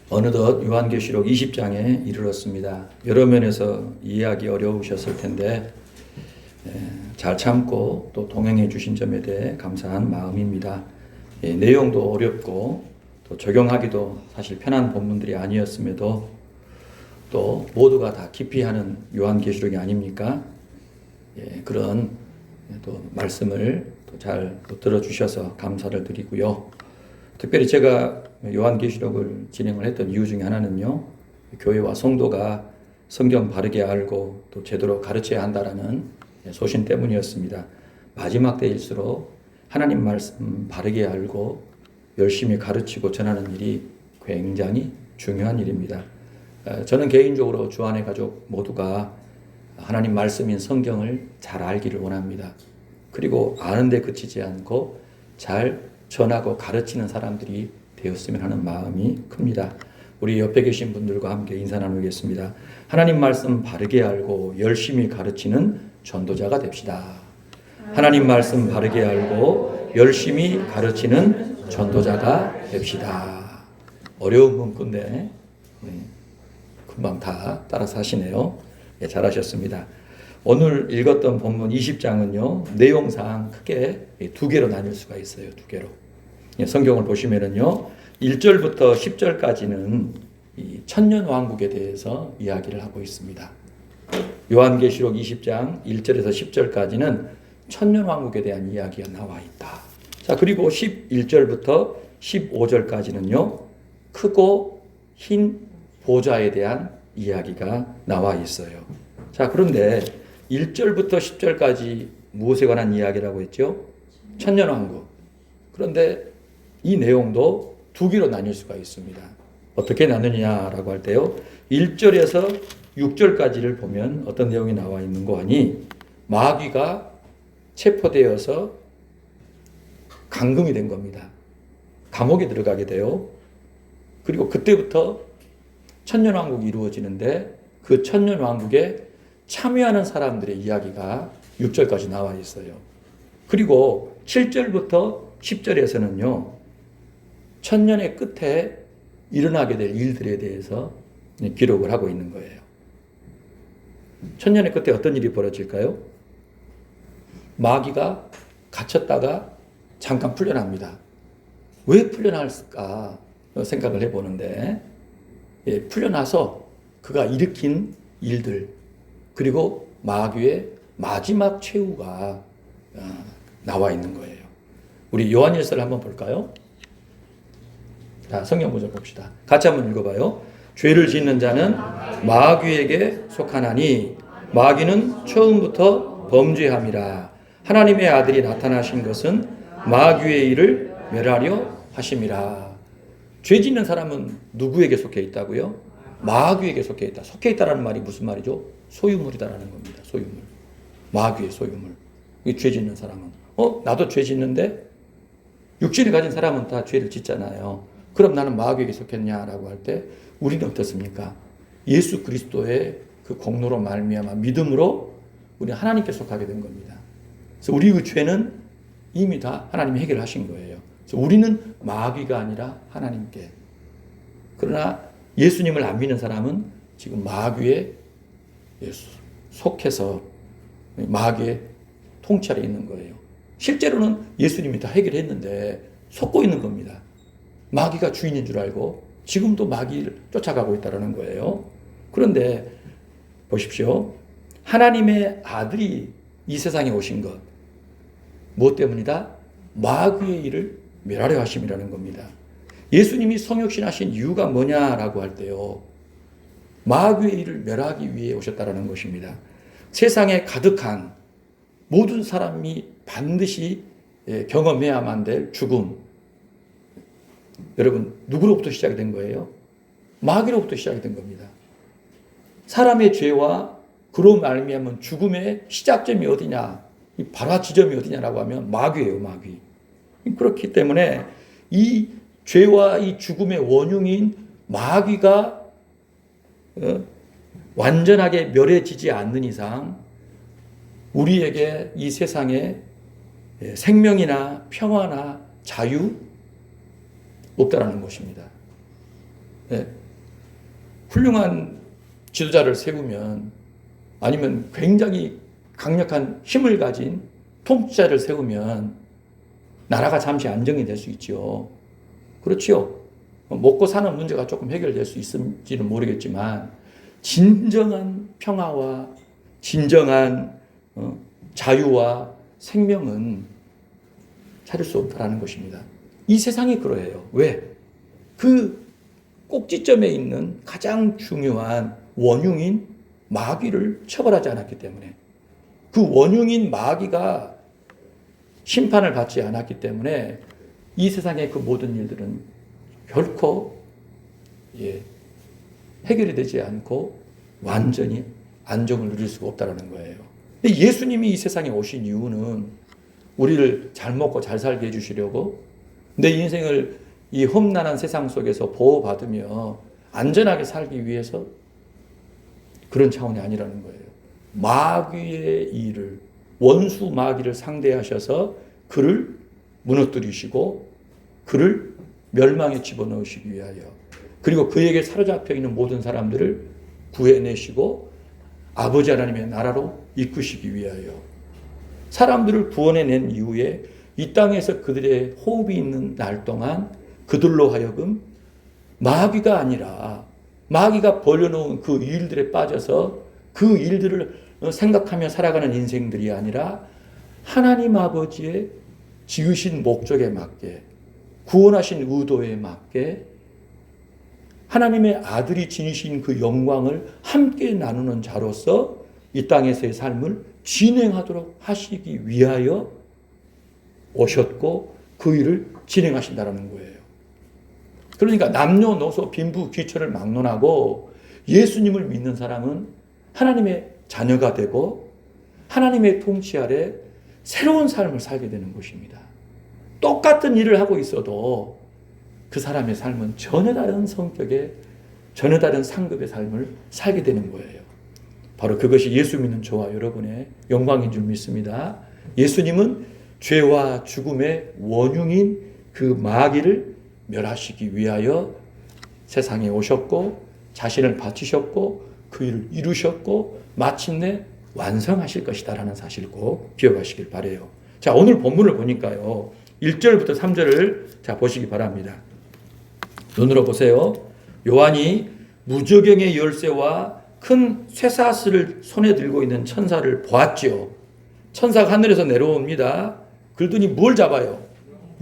어느덧 요한계시록 20장에 이르렀습니다. 여러 면에서 이해하기 어려우셨을 텐데 잘 참고 또 동행해 주신 점에 대해 감사한 마음입니다. 내용도 어렵고 또 적용하기도 사실 편한 본문들이 아니었음에도 또 모두가 다 깊이 하는 요한계시록이 아닙니까? 그런 또 말씀을 또 잘 들어주셔서 감사를 드리고요. 특별히 제가 요한계시록을 진행을 했던 이유 중에 하나는요, 교회와 성도가 성경 바르게 알고 또 제대로 가르쳐야 한다라는 소신 때문이었습니다. 마지막 때일수록 하나님 말씀 바르게 알고 열심히 가르치고 전하는 일이 굉장히 중요한 일입니다. 저는 개인적으로 주안의 가족 모두가 하나님 말씀인 성경을 잘 알기를 원합니다. 그리고 아는 데 그치지 않고 잘 전하고 가르치는 사람들이 되었으면 하는 마음이 큽니다. 우리 옆에 계신 분들과 함께 인사 나누겠습니다. 하나님 말씀 바르게 알고 열심히 가르치는 전도자가 됩시다. 하나님 말씀 바르게 알고 열심히 가르치는 전도자가 됩시다. 어려운 문구인데 금방 다 따라서 하시네요. 잘하셨습니다. 오늘 읽었던 본문 20장은요, 내용상 크게 두 개로 나뉠 수가 있어요. 두 개로. 성경을 보시면은요, 1절부터 10절까지는 이 천년왕국에 대해서 이야기를 하고 있습니다. 요한계시록 20장 1절에서 10절까지는 천년왕국에 대한 이야기가 나와 있다. 자, 그리고 11절부터 15절까지는요, 크고 흰 보좌에 대한 이야기가 나와 있어요. 자, 그런데 1절부터 10절까지 무엇에 관한 이야기라고 했죠? 천년왕국. 그런데 이 내용도 두 개로 나뉠 수가 있습니다. 어떻게 나누냐라고 할 때요, 1절에서 6절까지를 보면 어떤 내용이 나와 있는 거 하니, 마귀가 체포되어서 감금이 된 겁니다. 감옥에 들어가게 돼요. 그리고 그때부터 천년왕국이 이루어지는데 그 천년왕국에 참여하는 사람들의 이야기가 6절까지 나와 있어요. 그리고 7절부터 10절에서는요, 천년의 끝에 일어나게 될 일들에 대해서 기록을 하고 있는 거예요. 천년의 끝에 어떤 일이 벌어질까요? 마귀가 갇혔다가 잠깐 풀려납니다. 왜 풀려날까 생각을 해보는데, 풀려나서 그가 일으킨 일들, 그리고 마귀의 마지막 최후가 나와 있는 거예요. 우리 요한일서를 한번 볼까요? 자, 성경 구절 봅시다. 같이 한번 읽어봐요. 죄를 짓는 자는 마귀에게 속하나니 마귀는 처음부터 범죄함이라. 하나님의 아들이 나타나신 것은 마귀의 일을 멸하려 하심이라. 죄 짓는 사람은 누구에게 속해 있다고요? 마귀에게 속해 있다. 속해 있다라는 말이 무슨 말이죠? 소유물이다라는 겁니다. 소유물. 마귀의 소유물. 이 죄 짓는 사람은 나도 죄 짓는데 육신을 가진 사람은 다 죄를 짓잖아요. 그럼 나는 마귀에게 속했냐라고 할 때 우리는 어떻습니까? 예수 그리스도의 그 공로로 말미암아 믿음으로 우리 하나님께 속하게 된 겁니다. 그래서 우리 그 죄는 이미 다 하나님이 해결하신 거예요. 그래서 우리는 마귀가 아니라 하나님께. 그러나 예수님을 안 믿는 사람은 지금 마귀에 속해서 마귀의 통찰에 있는 거예요. 실제로는 예수님이 다 해결했는데 속고 있는 겁니다. 마귀가 주인인 줄 알고 지금도 마귀를 쫓아가고 있다는 거예요. 그런데 보십시오. 하나님의 아들이 이 세상에 오신 것, 무엇 때문이다? 마귀의 일을 멸하려 하심이라는 겁니다. 예수님이 성육신하신 이유가 뭐냐라고 할 때요, 마귀의 일을 멸하기 위해 오셨다라는 것입니다. 세상에 가득한 모든 사람이 반드시 경험해야만 될 죽음. 여러분, 누구로부터 시작이 된 거예요? 마귀로부터 시작이 된 겁니다. 사람의 죄와 그로 말미암은 죽음의 시작점이 어디냐, 이 발화 지점이 어디냐라고 하면 마귀예요, 마귀. 그렇기 때문에 이 죄와 이 죽음의 원흉인 마귀가 완전하게 멸해지지 않는 이상 우리에게 이 세상에 생명이나 평화나 자유 없다라는 것입니다. 예, 훌륭한 지도자를 세우면, 아니면 굉장히 강력한 힘을 가진 통치자를 세우면 나라가 잠시 안정이 될 수 있죠. 그렇지요. 먹고 사는 문제가 조금 해결될 수 있을지는 모르겠지만 진정한 평화와 진정한 자유와 생명은 찾을 수 없다라는 것입니다. 이 세상이 그러해요. 왜? 그 꼭지점에 있는 가장 중요한 원흉인 마귀를 처벌하지 않았기 때문에, 그 원흉인 마귀가 심판을 받지 않았기 때문에 이 세상의 그 모든 일들은 결코 해결이 되지 않고 완전히 안정을 누릴 수가 없다는 거예요. 예수님이 이 세상에 오신 이유는 우리를 잘 먹고 잘 살게 해주시려고, 내 인생을 이 험난한 세상 속에서 보호받으며 안전하게 살기 위해서 그런 차원이 아니라는 거예요. 마귀의 일을, 원수 마귀를 상대하셔서 그를 무너뜨리시고 그를 멸망에 집어넣으시기 위하여, 그리고 그에게 사로잡혀 있는 모든 사람들을 구해내시고 아버지 하나님의 나라로 이끄시기 위하여, 사람들을 구원해낸 이후에 이 땅에서 그들의 호흡이 있는 날 동안 그들로 하여금 마귀가 아니라, 마귀가 벌여놓은 그 일들에 빠져서 그 일들을 생각하며 살아가는 인생들이 아니라 하나님 아버지의 지으신 목적에 맞게, 구원하신 의도에 맞게 하나님의 아들이 지니신 그 영광을 함께 나누는 자로서 이 땅에서의 삶을 진행하도록 하시기 위하여 오셨고 그 일을 진행하신다는 거예요. 그러니까 남녀노소 빈부 귀천을 막론하고 예수님을 믿는 사람은 하나님의 자녀가 되고 하나님의 통치 아래 새로운 삶을 살게 되는 것입니다. 똑같은 일을 하고 있어도 그 사람의 삶은 전혀 다른 성격의, 전혀 다른 상급의 삶을 살게 되는 거예요. 바로 그것이 예수 믿는 저와 여러분의 영광인 줄 믿습니다. 예수님은 죄와 죽음의 원흉인 그 마귀를 멸하시기 위하여 세상에 오셨고 자신을 바치셨고 그 일을 이루셨고 마침내 완성하실 것이다라는 사실을 꼭 기억하시길 바라요. 자, 오늘 본문을 보니까요, 1절부터 3절을 자 보시기 바랍니다. 눈으로 보세요. 요한이 무저경의 열쇠와 큰 쇠사슬을 손에 들고 있는 천사를 보았지요. 천사가 하늘에서 내려옵니다. 그러더니 뭘 잡아요?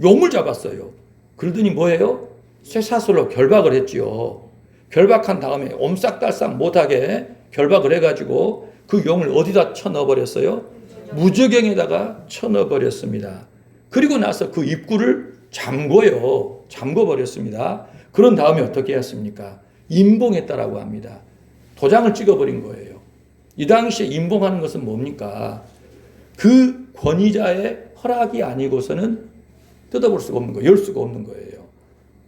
용을 잡았어요. 그러더니 뭐예요? 쇠사슬로 결박을 했지요. 결박한 다음에 옴싹달싹 못하게 결박을 해가지고 그 용을 어디다 쳐넣어버렸어요? 무저경에다가 쳐넣어버렸습니다. 그리고 나서 그 입구를 잠궈버렸습니다. 그런 다음에 어떻게 했습니까? 임봉했다라고 합니다. 도장을 찍어버린 거예요. 이 당시에 임봉하는 것은 뭡니까? 그 권위자의 허락이 아니고서는 뜯어볼 수가 없는 거예요. 열 수가 없는 거예요.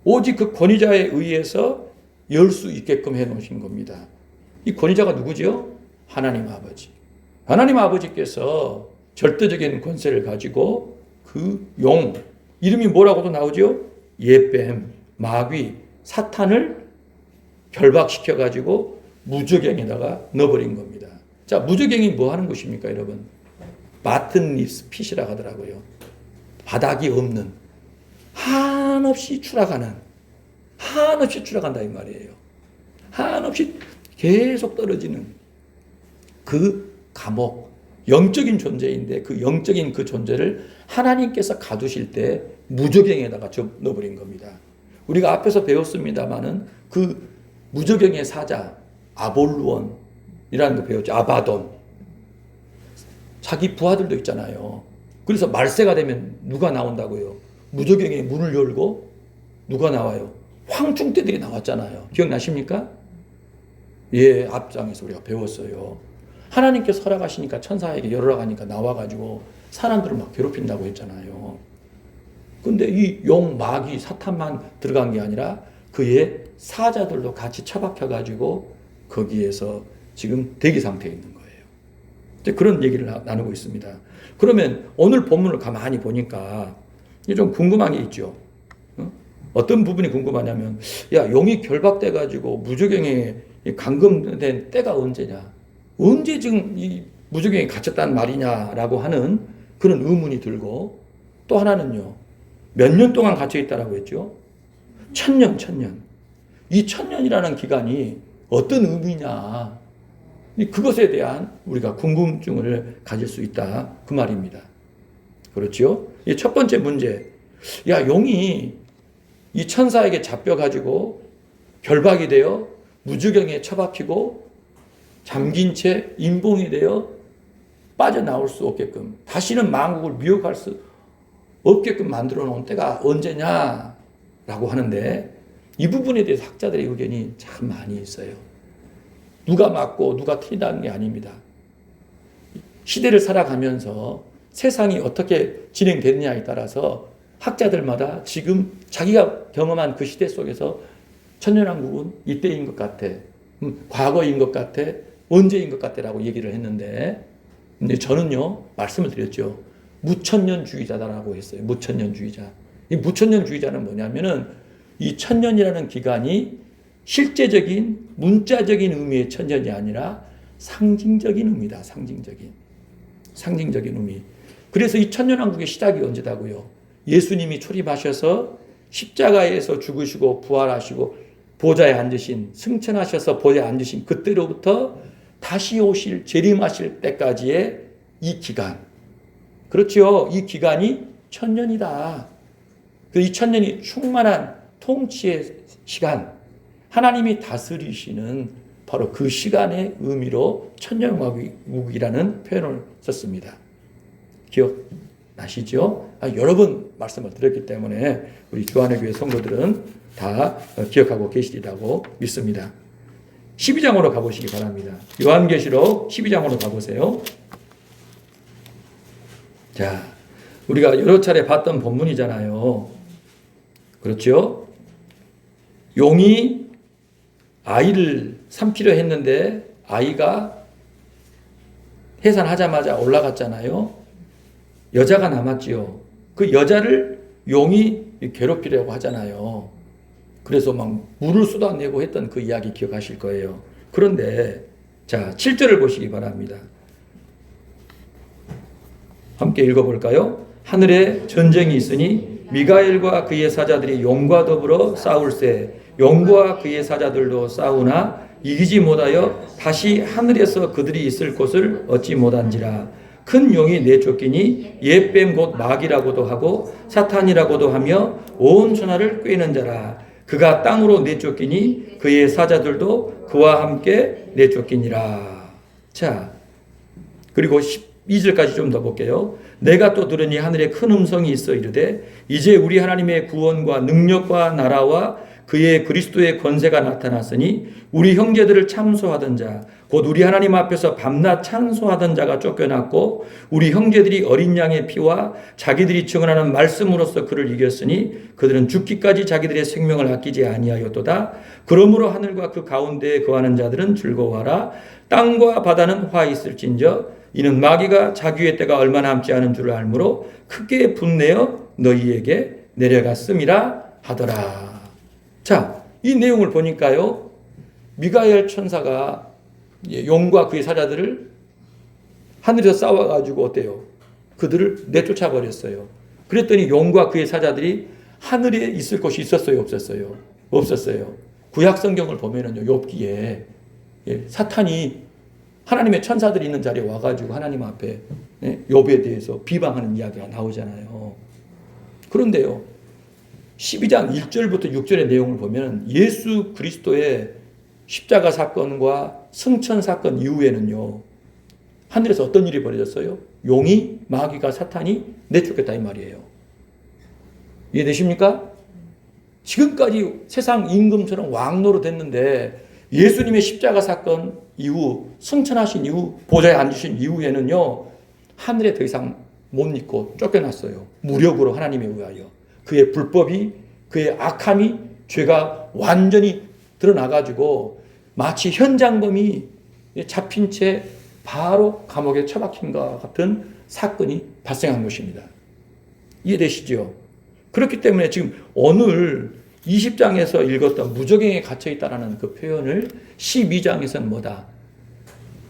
오직 그 권위자에 의해서 열 수 있게끔 해놓으신 겁니다. 이 권위자가 누구죠? 하나님 아버지. 하나님 아버지께서 절대적인 권세를 가지고 그 용, 이름이 뭐라고도 나오죠? 예뱀, 마귀, 사탄을 결박시켜가지고 무저갱에다가 넣어버린 겁니다. 자, 무저갱이 뭐 하는 것입니까, 여러분? 바튼립스 핏이라고 하더라고요. 바닥이 없는, 한없이 추락한다 이 말이에요. 한없이 계속 떨어지는 그 감옥, 영적인 존재인데 그 영적인 그 존재를 하나님께서 가두실 때 무저갱에다가 넣어버린 겁니다. 우리가 앞에서 배웠습니다마는 그 무저갱의 사자 아볼루온이라는 거 배웠죠. 아바돈. 자기 부하들도 있잖아요. 그래서 말세가 되면 누가 나온다고요? 무저갱의 문을 열고 누가 나와요? 황충떼들이 나왔잖아요. 기억나십니까? 예, 앞장에서 우리가 배웠어요. 하나님께서 허락하시니까 천사에게 열으라고 하니까 나와가지고 사람들을 막 괴롭힌다고 했잖아요. 근데 이 용, 마귀, 사탄만 들어간 게 아니라 그의 사자들도 같이 처박혀가지고 거기에서 지금 대기 상태에 있는 거예요. 그런 얘기를 나누고 있습니다. 그러면 오늘 본문을 가만히 보니까 좀 궁금한 게 있죠. 어떤 부분이 궁금하냐면, 야, 용이 결박돼가지고 무저갱에 감금된 때가 언제냐? 언제 지금 이 무저갱에 갇혔단 말이냐라고 하는 그런 의문이 들고, 또 하나는요, 몇 년 동안 갇혀있다라고 했죠? 1000년. 이 1000년이라는 기간이 어떤 의미냐? 그것에 대한 우리가 궁금증을 가질 수 있다. 그 말입니다. 그렇죠? 이 첫 번째 문제. 야, 용이 이 천사에게 잡혀가지고 결박이 되어 무저갱에 처박히고 잠긴 채 임봉이 되어 빠져나올 수 없게끔, 다시는 만국을 미혹할 수 없게끔 만들어 놓은 때가 언제냐라고 하는데, 이 부분에 대해서 학자들의 의견이 참 많이 있어요. 누가 맞고 누가 틀리다는 게 아닙니다. 시대를 살아가면서 세상이 어떻게 진행되느냐에 따라서 학자들마다 지금 자기가 경험한 그 시대 속에서 천년왕국은 이때인 것 같아, 과거인 것 같아, 언제인 것 같아라고 얘기를 했는데, 근데 저는요, 말씀을 드렸죠. 무천년주의자다라고 했어요. 무천년주의자. 이 무천년주의자는 뭐냐면은 이 천년이라는 기간이 실제적인 문자적인 의미의 천년이 아니라 상징적인 의미다. 상징적인 의미. 그래서 이 천년왕국의 시작이 언제다고요? 예수님이 출입하셔서 십자가에서 죽으시고 부활하시고 보좌에 앉으신, 승천하셔서 보좌에 앉으신 그때로부터 다시 오실, 재림하실 때까지의 이 기간. 그렇죠. 이 기간이 1000년이다. 이 1000년이 충만한 통치의 시간, 하나님이 다스리시는 바로 그 시간의 의미로 천년왕국이라는 표현을 썼습니다. 기억나시죠? 여러 번 말씀을 드렸기 때문에 우리 교환의 교회 성도들은 다 기억하고 계시리라고 믿습니다. 12장으로 가보시기 바랍니다. 요한계시록 12장으로 가보세요. 자, 우리가 여러 차례 봤던 본문이잖아요. 그렇죠? 용이 아이를 삼키려 했는데 아이가 해산하자마자 올라갔잖아요. 여자가 남았지요. 그 여자를 용이 괴롭히려고 하잖아요. 그래서 막 물을 쏟아내고 했던 그 이야기 기억하실 거예요. 그런데 자, 7절을 보시기 바랍니다. 함께 읽어볼까요? 하늘에 전쟁이 있으니 미가엘과 그의 사자들이 용과 더불어 싸울세. 용과 그의 사자들도 싸우나 이기지 못하여 다시 하늘에서 그들이 있을 곳을 얻지 못한지라. 큰 용이 내쫓기니 옛뱀 곧 마귀라고도 하고 사탄이라고도 하며 온 천하를 꿰는 자라. 그가 땅으로 내쫓기니 그의 사자들도 그와 함께 내쫓기니라. 자, 그리고 12절까지 좀 더 볼게요. 내가 또 들으니 하늘에 큰 음성이 있어 이르되 이제 우리 하나님의 구원과 능력과 나라와 그의 그리스도의 권세가 나타났으니 우리 형제들을 참소하던 자 곧 우리 하나님 앞에서 밤낮 찬송하던 자가 쫓겨났고 우리 형제들이 어린 양의 피와 자기들이 증언하는 말씀으로써 그를 이겼으니 그들은 죽기까지 자기들의 생명을 아끼지 아니하였도다. 그러므로 하늘과 그 가운데에 거하는 자들은 즐거워하라. 땅과 바다는 화 있을진저 이는 마귀가 자기의 때가 얼마 남지 않은 줄을 알므로 크게 분내어 너희에게 내려갔음이라 하더라. 자, 이 내용을 보니까요, 미가엘 천사가 용과 그의 사자들을 하늘에서 싸워가지고 어때요? 그들을 내쫓아 버렸어요. 그랬더니 용과 그의 사자들이 하늘에 있을 곳이 있었어요, 없었어요? 없었어요. 구약 성경을 보면은요, 욥기에 사탄이 하나님의 천사들이 있는 자리에 와가지고 하나님 앞에 욥에 대해서 비방하는 이야기가 나오잖아요. 그런데요, 12장 1절부터 6절의 내용을 보면 예수 그리스도의 십자가 사건과 승천 사건 이후에는요, 하늘에서 어떤 일이 벌어졌어요? 용이, 마귀가, 사탄이 내쫓겠다 이 말이에요. 이해되십니까? 지금까지 세상 임금처럼 왕노로 됐는데 예수님의 십자가 사건 이후, 승천하신 이후, 보좌에 앉으신 이후에는요, 하늘에 더 이상 못 있고 쫓겨났어요. 무력으로 하나님에 의하여. 그의 불법이, 그의 악함이, 죄가 완전히 드러나가지고 마치 현장범이 잡힌 채 바로 감옥에 처박힌 것 같은 사건이 발생한 것입니다. 이해되시죠? 그렇기 때문에 지금 오늘 20장에서 읽었던 무저갱에 갇혀 있다라는 그 표현을 12장에서는 뭐다?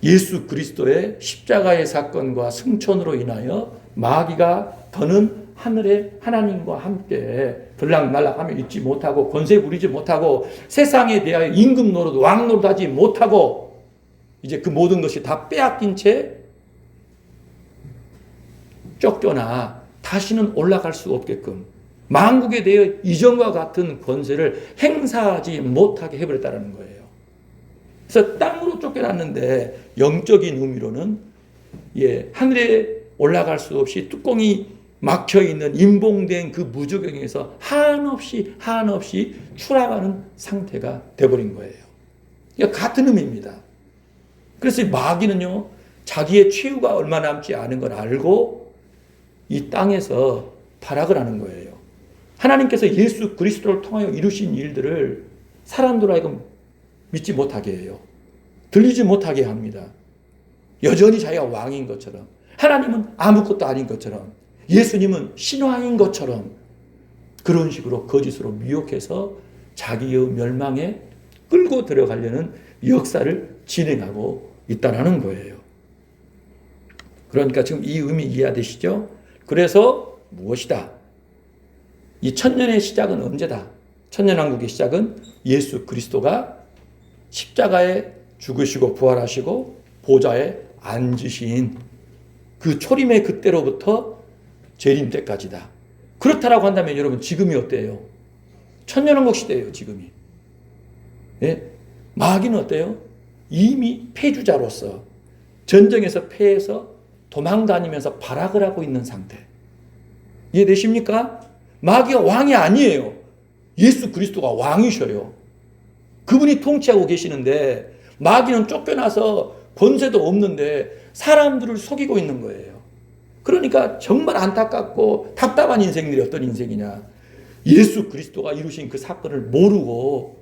예수 그리스도의 십자가의 사건과 승천으로 인하여 마귀가 더는 하늘의 하나님과 함께 들락날락하며 있지 못하고 권세 부리지 못하고 세상에 대하여 임금 노릇 왕 노릇하지 못하고 이제 그 모든 것이 다 빼앗긴 채 쫓겨나 다시는 올라갈 수 없게끔 만국에 대해 이전과 같은 권세를 행사하지 못하게 해버렸다는 거예요. 그래서 땅으로 쫓겨났는데 영적인 의미로는 하늘에 올라갈 수 없이 뚜껑이 막혀있는 임봉된 그 무저갱에서 한없이 추락하는 상태가 돼버린 거예요. 그러니까 같은 의미입니다. 그래서 마귀는요, 자기의 최후가 얼마 남지 않은 걸 알고 이 땅에서 타락을 하는 거예요. 하나님께서 예수 그리스도를 통하여 이루신 일들을 사람들 하여금 믿지 못하게 해요. 들리지 못하게 합니다. 여전히 자기가 왕인 것처럼, 하나님은 아무것도 아닌 것처럼, 예수님은 신화인 것처럼 그런 식으로 거짓으로 미혹해서 자기의 멸망에 끌고 들어가려는 역사를 진행하고 있다는 거예요. 그러니까 지금 이 의미 이해되시죠? 그래서 무엇이다? 이 천년의 시작은 언제다? 천년왕국의 시작은 예수 그리스도가 십자가에 죽으시고 부활하시고 보좌에 앉으신 그 초림의 그때로부터 재림 때까지다. 그렇다라고 한다면 여러분 지금이 어때요? 천년왕국 시대예요, 지금이. 마귀는 어때요? 이미 패주자로서 전쟁에서 패해서 도망다니면서 발악을 하고 있는 상태. 이해되십니까? 마귀가 왕이 아니에요. 예수 그리스도가 왕이셔요. 그분이 통치하고 계시는데 마귀는 쫓겨나서 권세도 없는데 사람들을 속이고 있는 거예요. 그러니까 정말 안타깝고 답답한 인생들이 어떤 인생이냐. 예수 그리스도가 이루신 그 사건을 모르고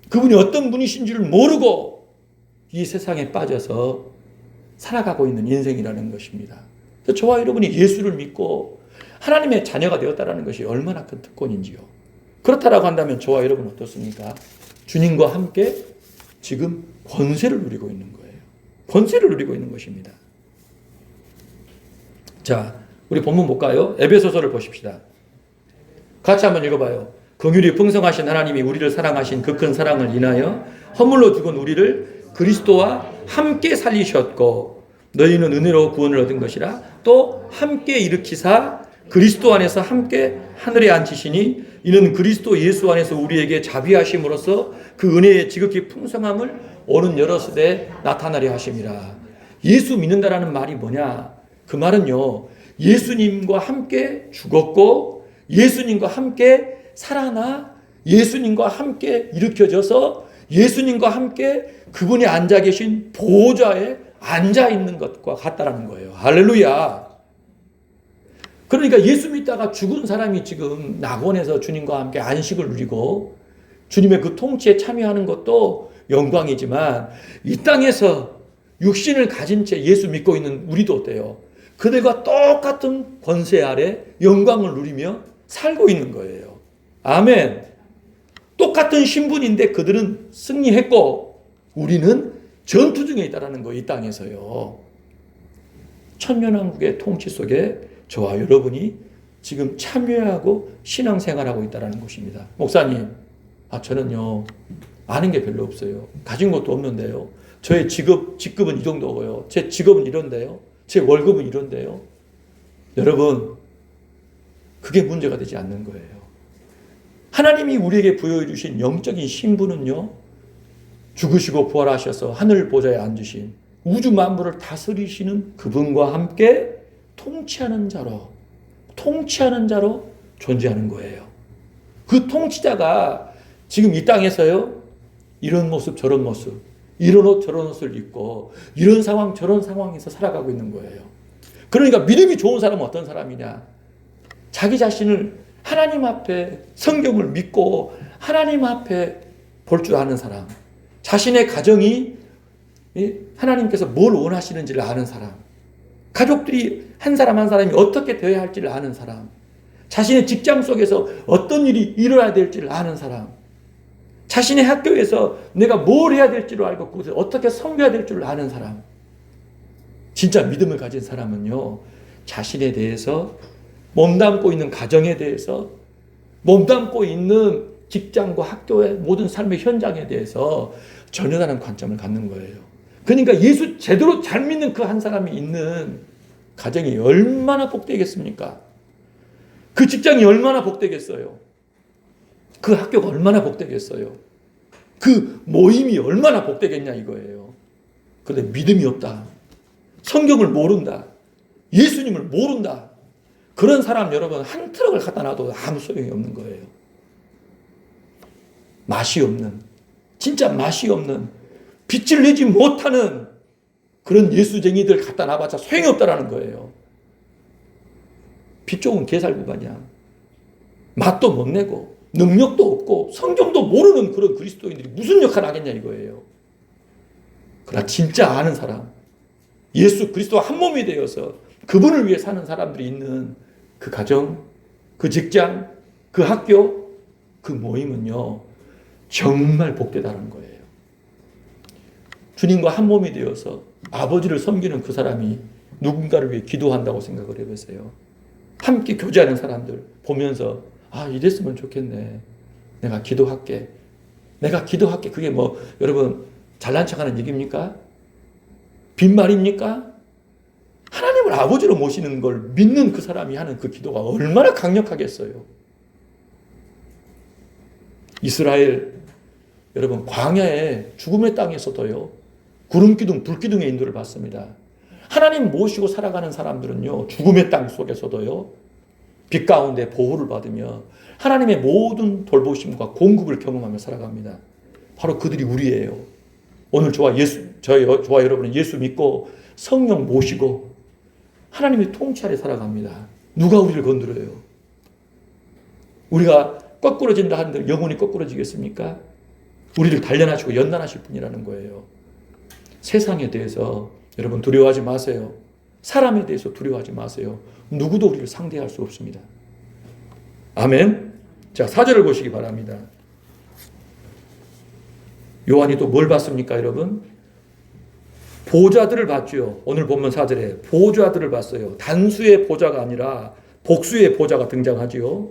그분이 어떤 분이신지를 모르고 이 세상에 빠져서 살아가고 있는 인생이라는 것입니다. 그래서 저와 여러분이 예수를 믿고 하나님의 자녀가 되었다는 것이 얼마나 큰 특권인지요. 그렇다라고 한다면 저와 여러분 어떻습니까? 주님과 함께 지금 권세를 누리고 있는 거예요. 권세를 누리고 있는 것입니다. 자, 우리 본문 볼까요? 에베소서를 보십시다. 같이 한번 읽어봐요. 긍휼이 풍성하신 하나님이 우리를 사랑하신 그 큰 사랑을 인하여 허물로 죽은 우리를 그리스도와 함께 살리셨고 너희는 은혜로 구원을 얻은 것이라 또 함께 일으키사 그리스도 안에서 함께 하늘에 앉히시니 이는 그리스도 예수 안에서 우리에게 자비하심으로써 그 은혜의 지극히 풍성함을 오는 여러 세대에 나타나려 하심이라. 예수 믿는다라는 말이 뭐냐? 그 말은요, 예수님과 함께 죽었고 예수님과 함께 살아나 예수님과 함께 일으켜져서 예수님과 함께 그분이 앉아 계신 보좌에 앉아 있는 것과 같다라는 거예요. 할렐루야. 그러니까 예수 믿다가 죽은 사람이 지금 낙원에서 주님과 함께 안식을 누리고 주님의 그 통치에 참여하는 것도 영광이지만 이 땅에서 육신을 가진 채 예수 믿고 있는 우리도 어때요? 그들과 똑같은 권세 아래 영광을 누리며 살고 있는 거예요. 아멘. 똑같은 신분인데 그들은 승리했고 우리는 전투 중에 있다는 거예요. 이 땅에서요. 천년왕국의 통치 속에 저와 여러분이 지금 참여하고 신앙생활하고 있다는 것입니다. 목사님, 저는요 아는 게 별로 없어요. 가진 것도 없는데요. 저의 직급은 이 정도고요. 제 직업은 이런데요. 제 월급은 이런데요. 여러분, 그게 문제가 되지 않는 거예요. 하나님이 우리에게 부여해 주신 영적인 신분은요, 죽으시고 부활하셔서 하늘 보좌에 앉으신 우주 만물을 다스리시는 그분과 함께 통치하는 자로 존재하는 거예요. 그 통치자가 지금 이 땅에서요, 이런 모습 저런 모습, 이런 옷 저런 옷을 입고 이런 상황 저런 상황에서 살아가고 있는 거예요. 그러니까 믿음이 좋은 사람은 어떤 사람이냐? 자기 자신을 하나님 앞에 성경을 믿고 하나님 앞에 볼 줄 아는 사람, 자신의 가정이 하나님께서 뭘 원하시는지를 아는 사람, 가족들이 한 사람 한 사람이 어떻게 되어야 할지를 아는 사람, 자신의 직장 속에서 어떤 일이 일어나야 될지를 아는 사람, 자신의 학교에서 내가 뭘 해야 될지를 알고 그것을 어떻게 섬겨야 될지를 아는 사람, 진짜 믿음을 가진 사람은요, 자신에 대해서, 몸담고 있는 가정에 대해서, 몸담고 있는 직장과 학교의 모든 삶의 현장에 대해서 전혀 다른 관점을 갖는 거예요. 그러니까 예수 제대로 잘 믿는 그 한 사람이 있는 가정이 얼마나 복되겠습니까? 그 직장이 얼마나 복되겠어요? 그 학교가 얼마나 복되겠어요? 그 모임이 얼마나 복되겠냐 이거예요. 그런데 믿음이 없다. 성경을 모른다. 예수님을 모른다. 그런 사람 여러분 한 트럭을 갖다 놔도 아무 소용이 없는 거예요. 맛이 없는, 진짜 맛이 없는, 빛을 내지 못하는 그런 예수쟁이들 갖다 놔봤자 소용이 없다라는 거예요. 빛 좋은 게살구가냐. 맛도 못 내고 능력도 없고 성경도 모르는 그런 그리스도인들이 무슨 역할을 하겠냐 이거예요. 그러나 진짜 아는 사람, 예수 그리스도와 한 몸이 되어서 그분을 위해 사는 사람들이 있는 그 가정, 그 직장, 그 학교, 그 모임은요 정말 복되다는 거예요. 주님과 한 몸이 되어서 아버지를 섬기는 그 사람이 누군가를 위해 기도한다고 생각을 해보세요. 함께 교제하는 사람들 보면서 이랬으면 좋겠네. 내가 기도할게. 내가 기도할게. 그게 뭐 여러분 잘난 척하는 얘기입니까? 빈말입니까? 하나님을 아버지로 모시는 걸 믿는 그 사람이 하는 그 기도가 얼마나 강력하겠어요. 이스라엘 여러분 광야의 죽음의 땅에서도요 구름기둥 불기둥의 인도를 받습니다. 하나님 모시고 살아가는 사람들은요 죽음의 땅 속에서도요 빛 가운데 보호를 받으며 하나님의 모든 돌보심과 공급을 경험하며 살아갑니다. 바로 그들이 우리예요. 오늘 저와 여러분은 예수 믿고 성령 모시고 하나님의 통치 아래 살아갑니다. 누가 우리를 건드려요? 우리가 거꾸러진다 하는데 영혼이 거꾸러지겠습니까? 우리를 단련하시고 연단하실 분이라는 거예요. 세상에 대해서 여러분 두려워하지 마세요. 사람에 대해서 두려워하지 마세요. 누구도 우리를 상대할 수 없습니다. 아멘. 자, 4절을 보시기 바랍니다. 요한이 또 뭘 봤습니까, 여러분? 보좌들을 봤죠. 오늘 본문 4절에 보좌들을 봤어요. 단수의 보좌가 아니라 복수의 보좌가 등장하지요.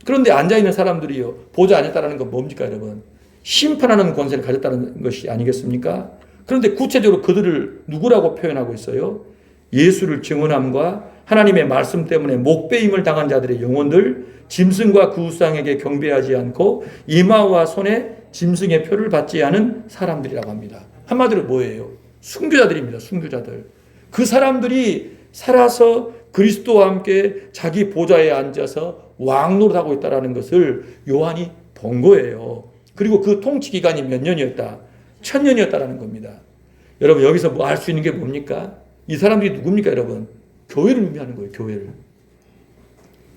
그런데 앉아있는 사람들이요. 보좌 아니었다는 건 뭡니까, 여러분? 심판하는 권세를 가졌다는 것이 아니겠습니까? 그런데 구체적으로 그들을 누구라고 표현하고 있어요? 예수를 증언함과 하나님의 말씀 때문에 목배임을 당한 자들의 영혼들, 짐승과 그 우상에게 경배하지 않고 이마와 손에 짐승의 표를 받지 않은 사람들이라고 합니다. 한마디로 뭐예요? 순교자들입니다. 순교자들. 그 사람들이 살아서 그리스도와 함께 자기 보좌에 앉아서 왕노릇하고 있다는 것을 요한이 본 거예요. 그리고 그 통치 기간이 몇 년이었다? 1000년이었다라는 겁니다. 여러분 여기서 뭐 알 수 있는 게 뭡니까? 이 사람들이 누굽니까 여러분? 교회를 의미하는 거예요. 교회를.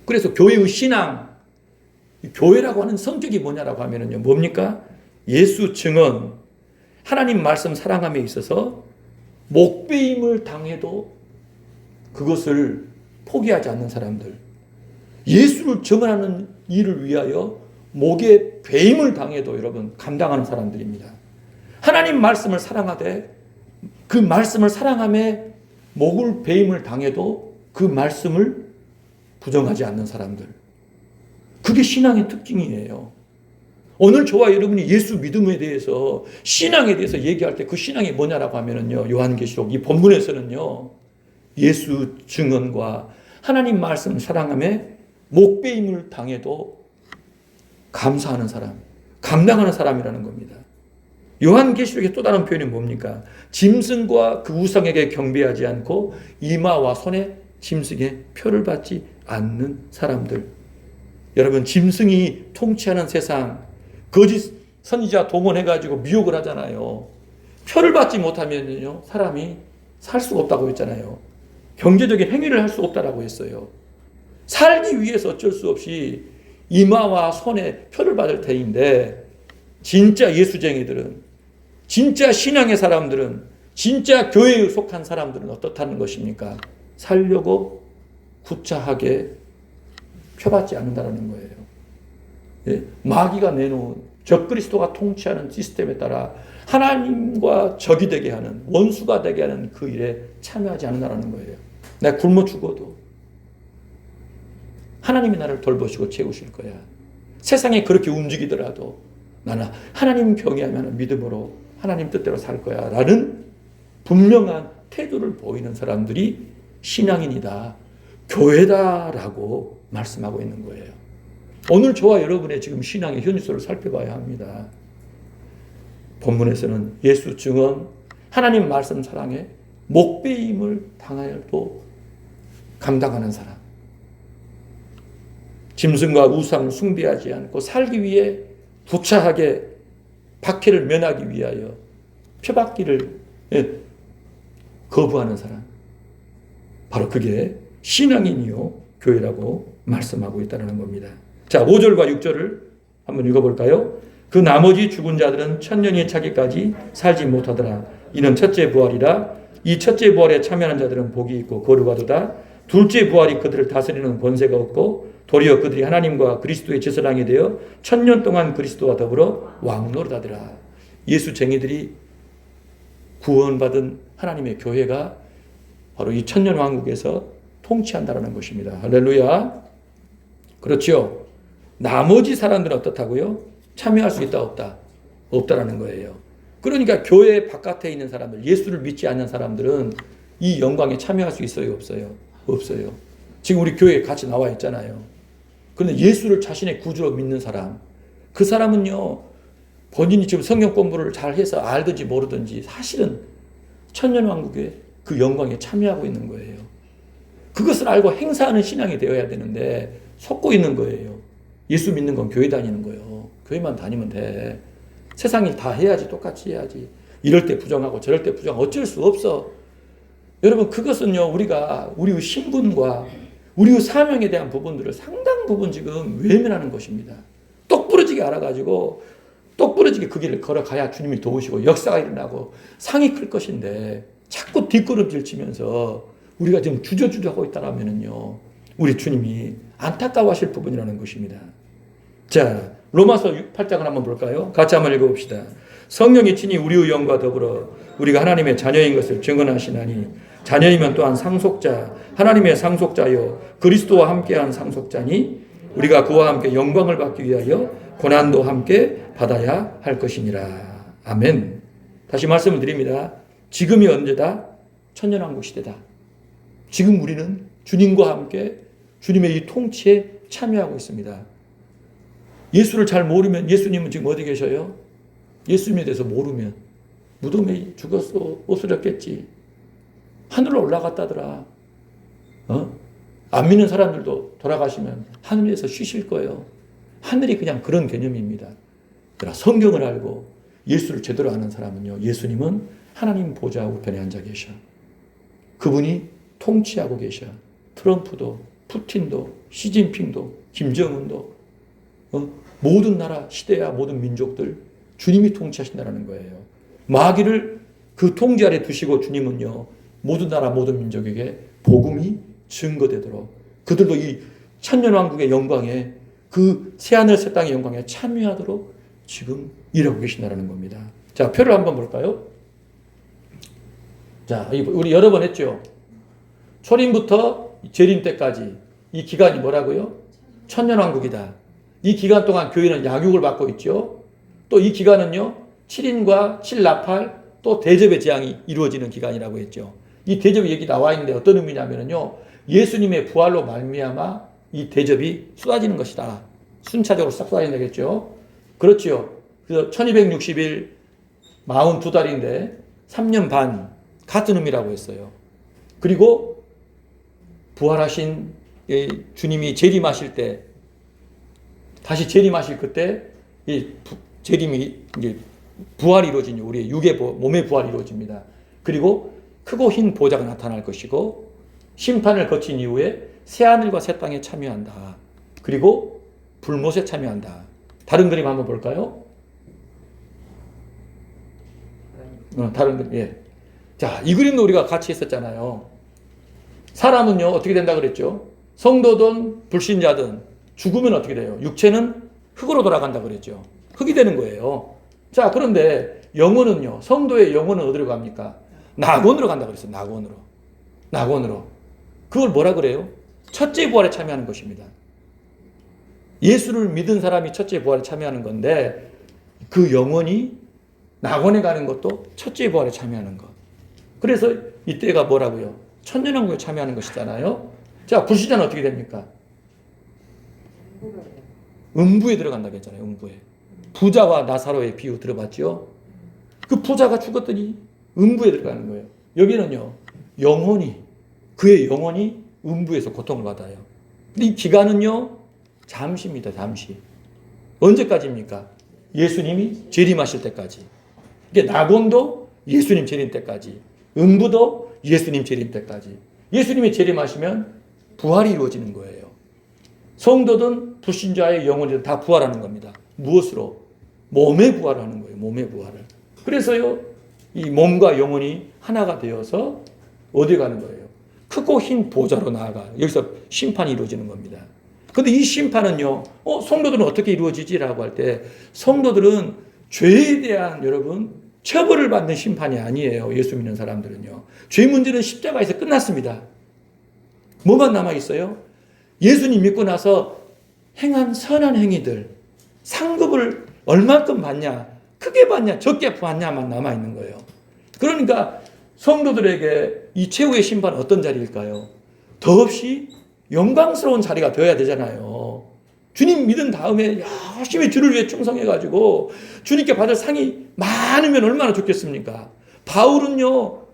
그래서 교회의 신앙, 교회라고 하는 성격이 뭐냐라고 하면은요, 뭡니까? 예수 증언, 하나님 말씀 사랑함에 있어서 목배임을 당해도 그것을 포기하지 않는 사람들, 예수를 증언하는 일을 위하여 목에 배임을 당해도 여러분 감당하는 사람들입니다. 하나님 말씀을 사랑하되 그 말씀을 사랑함에 목을 배임을 당해도 그 말씀을 부정하지 않는 사람들. 그게 신앙의 특징이에요. 오늘 저와 여러분이 예수 믿음에 대해서 신앙에 대해서 얘기할 때 그 신앙이 뭐냐라고 하면은요, 요한계시록 이 본문에서는요, 예수 증언과 하나님 말씀 사랑함에 목배임을 당해도 감사하는 사람, 감당하는 사람이라는 겁니다. 요한계시록의 또 다른 표현이 뭡니까? 짐승과 그 우상에게 경배하지 않고 이마와 손에 짐승의 표를 받지 않는 사람들. 여러분 짐승이 통치하는 세상, 거짓 선지자 동원해가지고 미혹을 하잖아요. 표를 받지 못하면요 사람이 살 수가 없다고 했잖아요. 경제적인 행위를 할 수 없다라고 했어요. 살기 위해서 어쩔 수 없이 이마와 손에 표를 받을 테인데, 진짜 예수쟁이들은, 진짜 신앙의 사람들은, 진짜 교회에 속한 사람들은 어떻다는 것입니까? 살려고 구차하게 표받지 않는다는 거예요. 예? 마귀가 내놓은 적그리스도가 통치하는 시스템에 따라 하나님과 적이 되게 하는, 원수가 되게 하는 그 일에 참여하지 않는다는 거예요. 내가 굶어 죽어도 하나님이 나를 돌보시고 채우실 거야. 세상에 그렇게 움직이더라도 나는 하나님 경외하면 믿음으로 하나님 뜻대로 살 거야 라는 분명한 태도를 보이는 사람들이 신앙인이다, 교회다라고 말씀하고 있는 거예요. 오늘 저와 여러분의 지금 신앙의 현실을 살펴봐야 합니다. 본문에서는 예수 증언, 하나님 말씀 사랑에 목배임을 당하여도 감당하는 사람, 짐승과 우상을 숭배하지 않고 살기 위해 부차하게 박해를 면하기 위하여 표받기를 거부하는 사람, 바로 그게 신앙인이요 교회라고 말씀하고 있다는 겁니다. 자, 5절과 6절을 한번 읽어볼까요? 그 나머지 죽은 자들은 천년이 차기까지 살지 못하더라. 이는 첫째 부활이라. 이 첫째 부활에 참여하는 자들은 복이 있고 거룩하도다. 둘째 부활이 그들을 다스리는 권세가 없고 도리어 그들이 하나님과 그리스도의 제사장이 되어 천년 동안 그리스도와 더불어 왕노릇하더라. 예수쟁이들이 구원받은 하나님의 교회가 바로 이 천년 왕국에서 통치한다는 것입니다. 할렐루야. 그렇죠. 나머지 사람들은 어떻다고요? 참여할 수 있다 없다? 없다라는 거예요. 그러니까 교회 바깥에 있는 사람들, 예수를 믿지 않는 사람들은 이 영광에 참여할 수 있어요 없어요? 없어요. 지금 우리 교회에 같이 나와 있잖아요. 그런데 예수를 자신의 구주로 믿는 사람, 그 사람은요 본인이 지금 성경 공부를 잘 해서 알든지 모르든지 사실은 천년왕국의 그 영광에 참여하고 있는 거예요. 그것을 알고 행사하는 신앙이 되어야 되는데 속고 있는 거예요. 예수 믿는 건 교회 다니는 거예요. 교회만 다니면 돼. 세상 일 다 해야지, 똑같이 해야지. 이럴 때 부정하고 저럴 때 부정하고 어쩔 수 없어. 여러분, 그것은요 우리가 우리의 신분과 우리의 사명에 대한 부분들을 상당 부분 지금 외면하는 것입니다. 똑부러지게 알아가지고 똑부러지게 그 길을 걸어가야 주님이 도우시고 역사가 일어나고 상이 클 것인데 자꾸 뒷걸음질 치면서 우리가 지금 주저주저하고 있다라면은요 우리 주님이 안타까워하실 부분이라는 것입니다. 자, 로마서 8장을 한번 볼까요? 같이 한번 읽어봅시다. 성령이 친히 우리의 영과 더불어 우리가 하나님의 자녀인 것을 증언하시나니 자녀이면 또한 상속자, 하나님의 상속자요 그리스도와 함께한 상속자니 우리가 그와 함께 영광을 받기 위하여 고난도 함께 받아야 할 것이니라. 아멘. 다시 말씀을 드립니다. 지금이 언제다? 천년왕국 시대다. 지금 우리는 주님과 함께 주님의 이 통치에 참여하고 있습니다. 예수를 잘 모르면, 예수님은 지금 어디 계셔요? 예수님에 대해서 모르면 무덤에 죽었어, 없어졌겠지. 하늘로 올라갔다더라. 안 믿는 사람들도 돌아가시면 하늘에서 쉬실 거예요. 하늘이 그냥 그런 개념입니다. 그러나 성경을 알고 예수를 제대로 아는 사람은요, 예수님은 하나님 보좌 우편에 앉아 계셔. 그분이 통치하고 계셔. 트럼프도, 푸틴도, 시진핑도, 김정은도, 모든 나라, 시대야 모든 민족들 주님이 통치하신다는 거예요. 마귀를 그 통제 아래 두시고 주님은요, 모든 나라, 모든 민족에게 복음이 증거되도록 그들도 이 천년왕국의 영광에 그 새하늘 새 땅의 영광에 참여하도록 지금 일하고 계신다는 겁니다. 자, 표를 한번 볼까요? 자, 우리 여러 번 했죠. 초림부터 재림 때까지 이 기간이 뭐라고요? 천년왕국이다. 이 기간 동안 교회는 양육을 받고 있죠. 또 이 기간은요 7인과 7나팔 또 대접의 재앙이 이루어지는 기간이라고 했죠. 이 대접의 얘기 나와 있는데 어떤 의미냐면요 예수님의 부활로 말미암아 이 대접이 쏟아지는 것이다. 순차적으로 싹 쏟아지는 거겠죠. 그렇죠. 그래서 1260일 42달인데 3년 반 같은 의미라고 했어요. 그리고 부활하신 주님이 재림하실 때 다시 재림하실 그때 이 재림이 이제 부활이 이루어지죠. 우리의 육의 몸의 부활이 이루어집니다. 그리고 크고 흰 보좌가 나타날 것이고 심판을 거친 이후에 새하늘과 새 땅에 참여한다. 그리고 불못에 참여한다. 다른 그림 한번 볼까요? 다른 그림. 예. 자, 이 그림도 우리가 같이 했었잖아요. 사람은요 어떻게 된다 그랬죠? 성도든 불신자든 죽으면 어떻게 돼요? 육체는 흙으로 돌아간다 그랬죠. 흙이 되는 거예요. 자, 그런데 영혼은요. 성도의 영혼은 어디로 갑니까? 낙원으로 간다 그랬어요. 낙원으로. 낙원으로. 그걸 뭐라 그래요? 첫째 부활에 참여하는 것입니다. 예수를 믿은 사람이 첫째 부활에 참여하는 건데 그 영혼이 낙원에 가는 것도 첫째 부활에 참여하는 것. 그래서 이때가 뭐라고요? 천년왕국에 참여하는 것이잖아요. 자, 불신자는 어떻게 됩니까? 음부에 들어간다고 했잖아요. 음부에. 부자와 나사로의 비유 들어봤죠? 그 부자가 죽었더니 음부에 들어가는 거예요. 여기는요. 그의 영혼이 음부에서 고통을 받아요. 근데 이 기간은요. 잠시입니다. 잠시. 언제까지입니까? 예수님이 재림하실 때까지. 이게 낙원도 예수님 재림 때까지. 음부도 예수님 재림 때까지. 예수님이 재림하시면 부활이 이루어지는 거예요. 성도든 불신자의 영혼이든 다 부활하는 겁니다. 무엇으로? 몸의 부활을 하는 거예요. 몸의 부활을. 그래서요. 이 몸과 영혼이 하나가 되어서 어디 가는 거예요? 크고 흰 보좌로 나아가요. 여기서 심판이 이루어지는 겁니다. 근데 이 심판은요, 성도들은 어떻게 이루어지지라고 할 때, 성도들은 죄에 대한 여러분, 처벌을 받는 심판이 아니에요. 예수 믿는 사람들은요. 죄 문제는 십자가에서 끝났습니다. 뭐만 남아있어요? 예수님 믿고 나서 행한 선한 행위들, 상급을 얼만큼 받냐, 크게 받냐, 적게 받냐만 남아있는 거예요. 그러니까 성도들에게 이 최후의 심판은 어떤 자리일까요? 더없이 영광스러운 자리가 되어야 되잖아요. 주님 믿은 다음에 열심히 주를 위해 충성해가지고 주님께 받을 상이 많으면 얼마나 좋겠습니까? 바울은요,